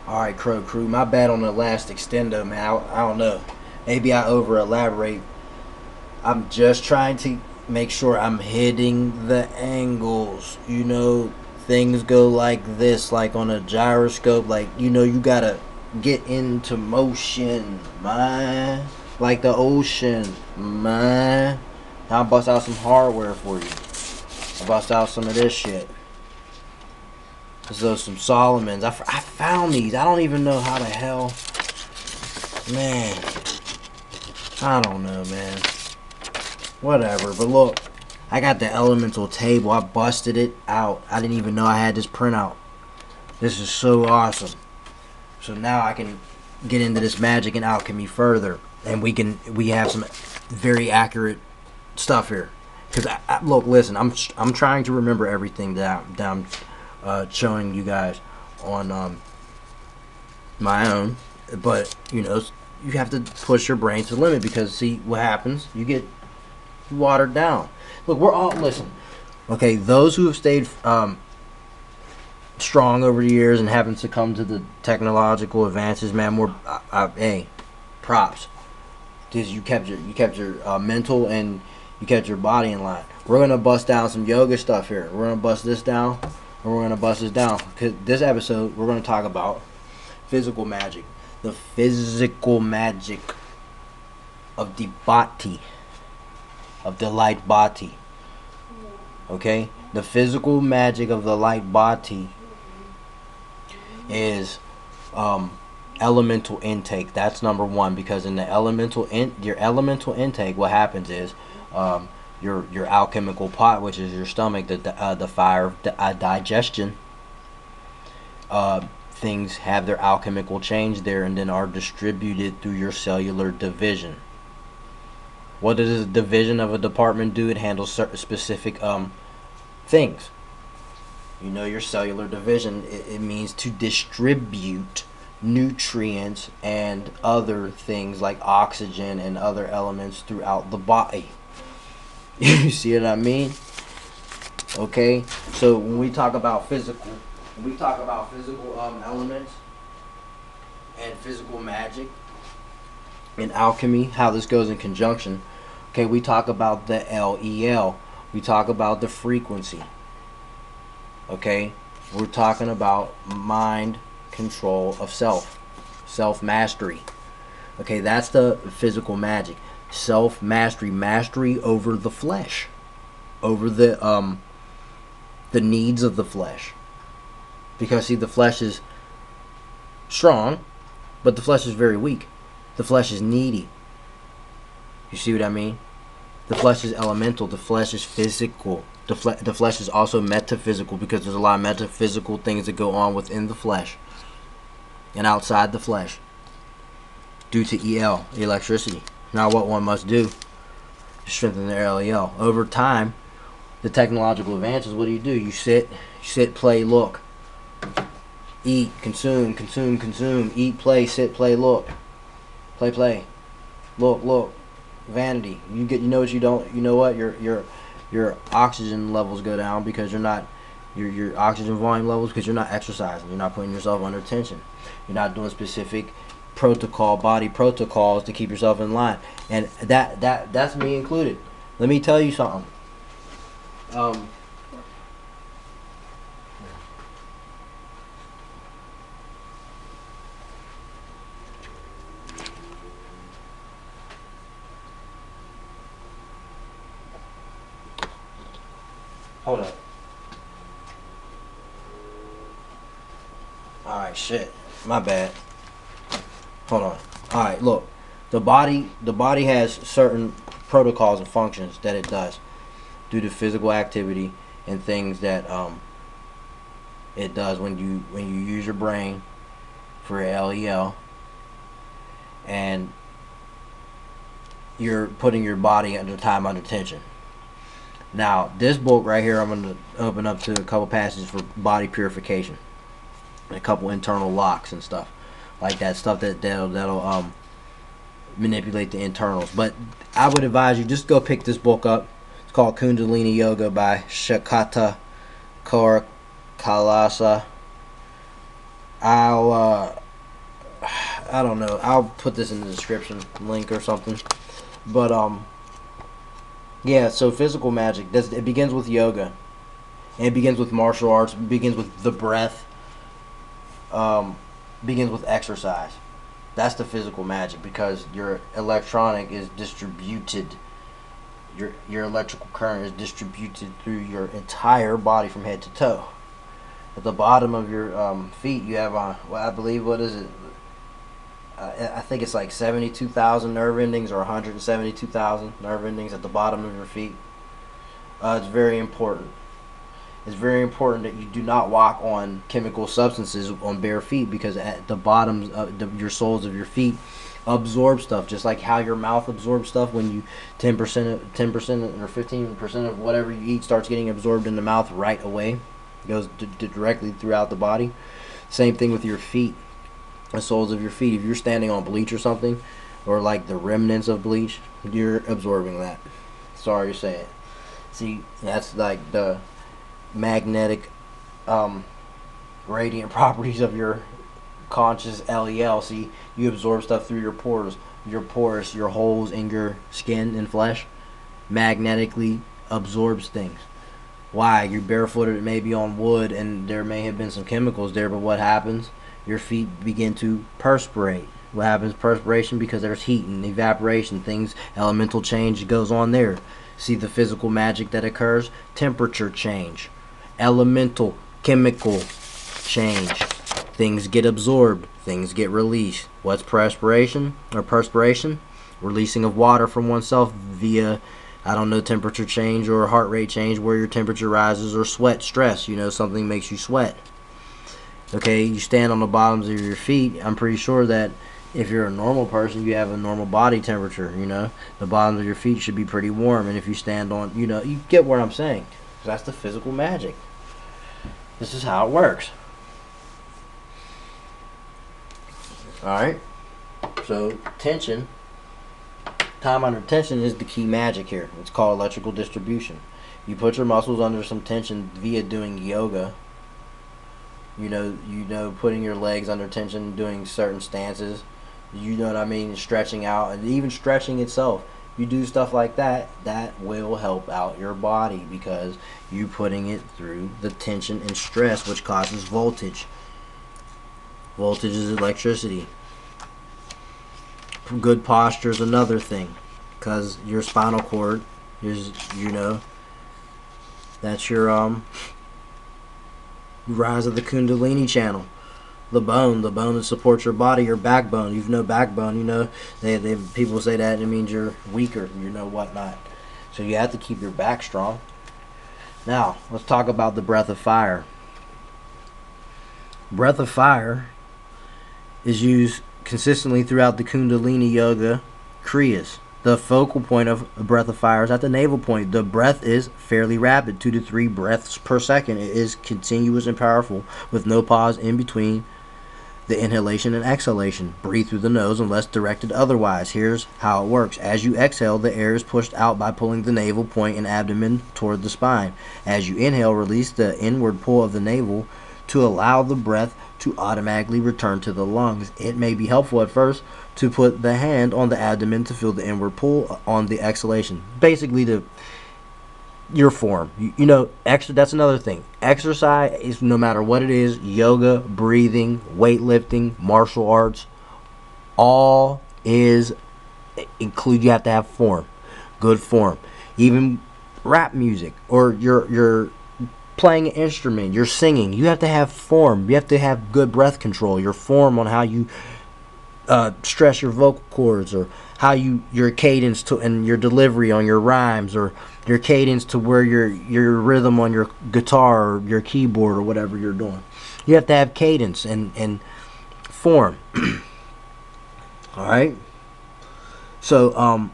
Alright, Crow Crew, my bad on the last extendo, man. I don't know. Maybe I over elaborate. I'm just trying to make sure I'm hitting the angles. You know, things go like this, like on a gyroscope. Like, you know, you gotta get into motion, man. Like the ocean, man. I'll bust out some hardware for you. I'll bust out some of this shit. So some Solomons. I found these. I don't even know how the hell. Man. I don't know, man. Whatever. But look. I got the elemental table. I busted it out. I didn't even know I had this printout. This is so awesome. So now I can get into this magic and alchemy further. And we have some very accurate stuff here. Because, look, listen. I'm trying to remember everything that I'm showing you guys on my own, but you know, you have to push your brain to the limit, because see what happens, you get watered down. Look, we're all, listen, okay, those who have stayed strong over the years and haven't succumbed to the technological advances, man, hey, props, because you kept your mental and you kept your body in line. We're gonna bust down some yoga stuff here. We're gonna bust this down. And we're going to bust this down. Because this episode, we're going to talk about physical magic. The physical magic of the body. Of the light body. Okay? The physical magic of the light body is elemental intake. That's number one. Because in the your elemental intake, what happens is your alchemical pot, which is your stomach, the fire of digestion, things have their alchemical change there and then are distributed through your cellular division. What does a division of a department do? It handles certain specific things. You know, your cellular division, it means to distribute nutrients and other things like oxygen and other elements throughout the body. You see what I mean? Okay, so when we talk about physical elements and physical magic and alchemy, how this goes in conjunction. Okay, we talk about the LEL. We talk about the frequency. Okay, we're talking about mind control of self mastery. Okay, that's the physical magic. Self mastery, mastery over the flesh, over the needs of the flesh. Because see, the flesh is strong, but the flesh is very weak. The flesh is needy. You see what I mean? The flesh is elemental. The flesh is physical. The flesh is also metaphysical, because there's a lot of metaphysical things that go on within the flesh and outside the flesh due to EL, electricity. Now what one must do is strengthen their LEL. Over time, the technological advances, what do? You sit, play, look. Eat, consume, consume, consume. Eat, play, sit, play, look. Play, play. Look, look. Vanity. You know what you don't, you know what? Your oxygen levels go down because you're not, your oxygen volume levels, because you're not exercising. You're not putting yourself under tension. You're not doing specific body protocols to keep yourself in line, and that's me included. Let me tell you something. Hold up. All right, shit. My bad. Hold on. All right, look. The body has certain protocols and functions that it does due to physical activity and things that it does when you use your brain for LEL, and you're putting your body under tension. Now, this book right here, I'm going to open up to a couple passages for body purification, and a couple internal locks and stuff like that, stuff that'll manipulate the internals. But I would advise you just go pick this book up. It's called Kundalini Yoga by Shakta Kaur Khalsa. I'll I don't know. I'll put this in the description link or something. But yeah. So physical magic. It begins with yoga. And it begins with martial arts. It begins with the breath. Begins with exercise. That's the physical magic, because your electronic is distributed. Your electrical current is distributed through your entire body from head to toe. At the bottom of your feet, you have I believe, what is it? I think it's like 72,000 nerve endings, or 172,000 nerve endings at the bottom of your feet. It's very important. It's very important that you do not walk on chemical substances on bare feet, because at the bottoms of your soles of your feet absorb stuff, just like how your mouth absorbs stuff when you 10% or 15% of whatever you eat starts getting absorbed in the mouth right away. It goes directly throughout the body. Same thing with your feet, the soles of your feet. If you're standing on bleach or something, or like the remnants of bleach, you're absorbing that. Sorry to say it. See, that's like the magnetic radiant properties of your conscious LEL. See, you absorb stuff through your pores. Your holes in your skin and flesh magnetically absorbs things. Why? You're barefooted, it may be on wood, and there may have been some chemicals there, but what happens? Your feet begin to perspirate. What happens? Perspiration, because there's heat and evaporation, things, elemental change goes on there. See the physical magic that occurs? Temperature change, elemental, chemical change. Things get absorbed, things get released. What's perspiration? Releasing of water from oneself via, I don't know, temperature change or heart rate change, where your temperature rises, or sweat, stress. You know, something makes you sweat. Okay, you stand on the bottoms of your feet. I'm pretty sure that if you're a normal person, you have a normal body temperature. You know, the bottoms of your feet should be pretty warm. And if you stand on, you know, you get what I'm saying. That's the physical magic. This is how it works. Alright, so tension, time under tension is the key magic here. It's called electrical distribution. You put your muscles under some tension via doing yoga. You know, putting your legs under tension, doing certain stances. You know what I mean? Stretching out, and even stretching itself. You do stuff like that, that will help out your body, because you putting it through the tension and stress, which causes voltage. Voltage is electricity. Good posture is another thing, because your spinal cord is, you know, that's your rise of the Kundalini channel. The bone that supports your body, your backbone. You've no backbone, you know. People say that it means you're weaker, you know, whatnot. So you have to keep your back strong. Now, let's talk about the breath of fire. Breath of fire is used consistently throughout the Kundalini yoga kriyas. The focal point of a breath of fire is at the navel point. The breath is fairly rapid, 2 to 3 breaths per second. It is continuous and powerful, with no pause in between the inhalation and exhalation. Breathe through the nose unless directed otherwise. Here's how it works. As you exhale, the air is pushed out by pulling the navel point and abdomen toward the spine. As you inhale, release the inward pull of the navel to allow the breath to automatically return to the lungs. It may be helpful at first to put the hand on the abdomen to feel the inward pull on the exhalation. Basically, your form. You know, that's another thing. Exercise is, no matter what it is, yoga, breathing, weightlifting, martial arts, all is include, you have to have form. Good form. Even rap music, or your playing an instrument, you're singing, you have to have form. You have to have good breath control. Your form on how you stress your vocal cords, or how your cadence to, and your delivery on your rhymes, or your cadence to where your rhythm on your guitar or your keyboard, or whatever you're doing. You have to have cadence and form. All right. So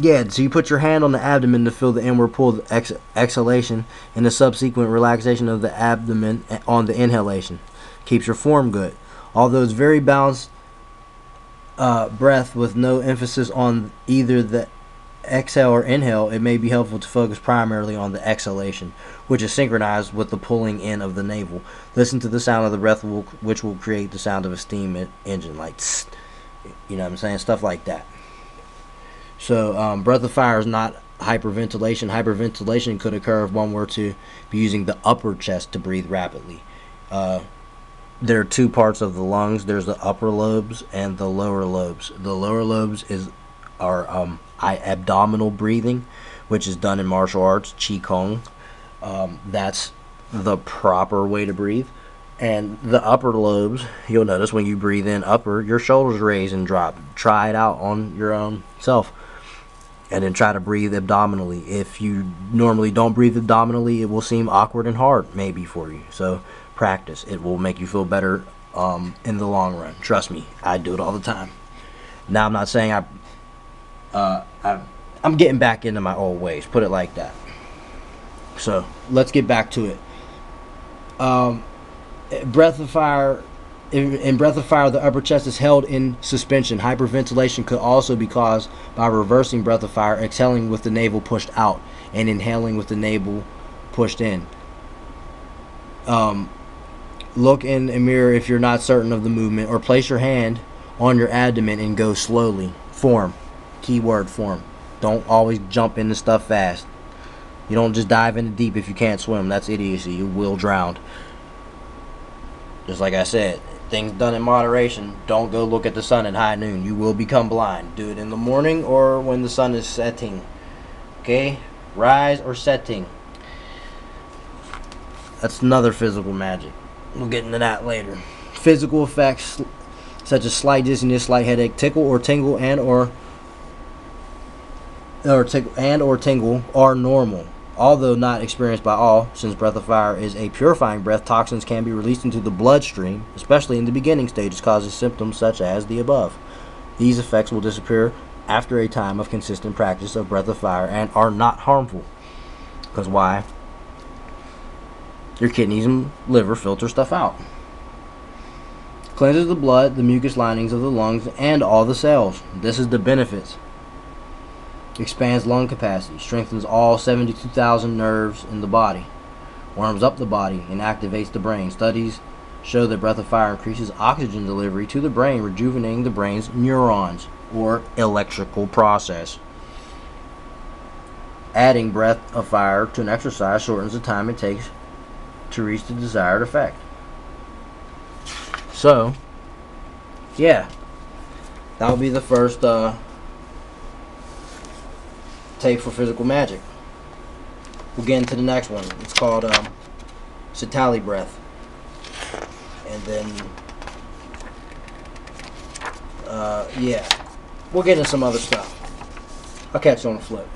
yeah, so you put your hand on the abdomen to feel the inward pull, the exhalation, and the subsequent relaxation of the abdomen on the inhalation. Keeps your form good. Although it's very balanced breath with no emphasis on either the exhale or inhale, it may be helpful to focus primarily on the exhalation, which is synchronized with the pulling in of the navel. Listen to the sound of the breath, which will create the sound of a steam engine, like tss, you know what I'm saying, stuff like that. So breath of fire is not hyperventilation. Hyperventilation could occur if one were to be using the upper chest to breathe rapidly. There are two parts of the lungs. There's the upper lobes and the lower lobes. The lower lobes are abdominal breathing, which is done in martial arts, Qigong. That's the proper way to breathe. And the upper lobes, you'll notice when you breathe in upper, your shoulders raise and drop. Try it out on your own self. And then try to breathe abdominally. If you normally don't breathe abdominally, it will seem awkward and hard maybe for you. So practice. It will make you feel better in the long run. Trust me, I do it all the time. Now I'm not saying I'm getting back into my old ways, put it like that. So let's get back to it. Breath of fire. In breath of fire, the upper chest is held in suspension. Hyperventilation could also be caused by reversing breath of fire, exhaling with the navel pushed out and inhaling with the navel pushed in. Look in a mirror if you're not certain of the movement, or place your hand on your abdomen and go slowly. Form. Keyword form. Don't always jump into stuff fast. You don't just dive into deep if you can't swim. That's idiocy. You will drown. Just like I said, things done in moderation. Don't go look at the sun at high noon. You will become blind. Do it in the morning or when the sun is setting. Okay? Rise or setting. That's another physical magic. We'll get into that later. Physical effects such as slight dizziness, slight headache, tickle or tingle tingle are normal, although not experienced by all. Since breath of fire is a purifying breath, toxins can be released into the bloodstream, especially in the beginning stages, causing symptoms such as the above. These effects will disappear after a time of consistent practice of breath of fire and are not harmful. Because why? Your kidneys and liver filter stuff out. Cleanses the blood, the mucus linings of the lungs, and all the cells. This is the benefits. Expands lung capacity, strengthens all 72,000 nerves in the body, warms up the body, and activates the brain. Studies show that breath of fire increases oxygen delivery to the brain, rejuvenating the brain's neurons, or electrical process. Adding breath of fire to an exercise shortens the time it takes to reach the desired effect. So, yeah, that would be the first tape for physical magic. We'll get into the next one. It's called Satalia Breath. And then yeah, we'll get into some other stuff. I'll catch you on the flip.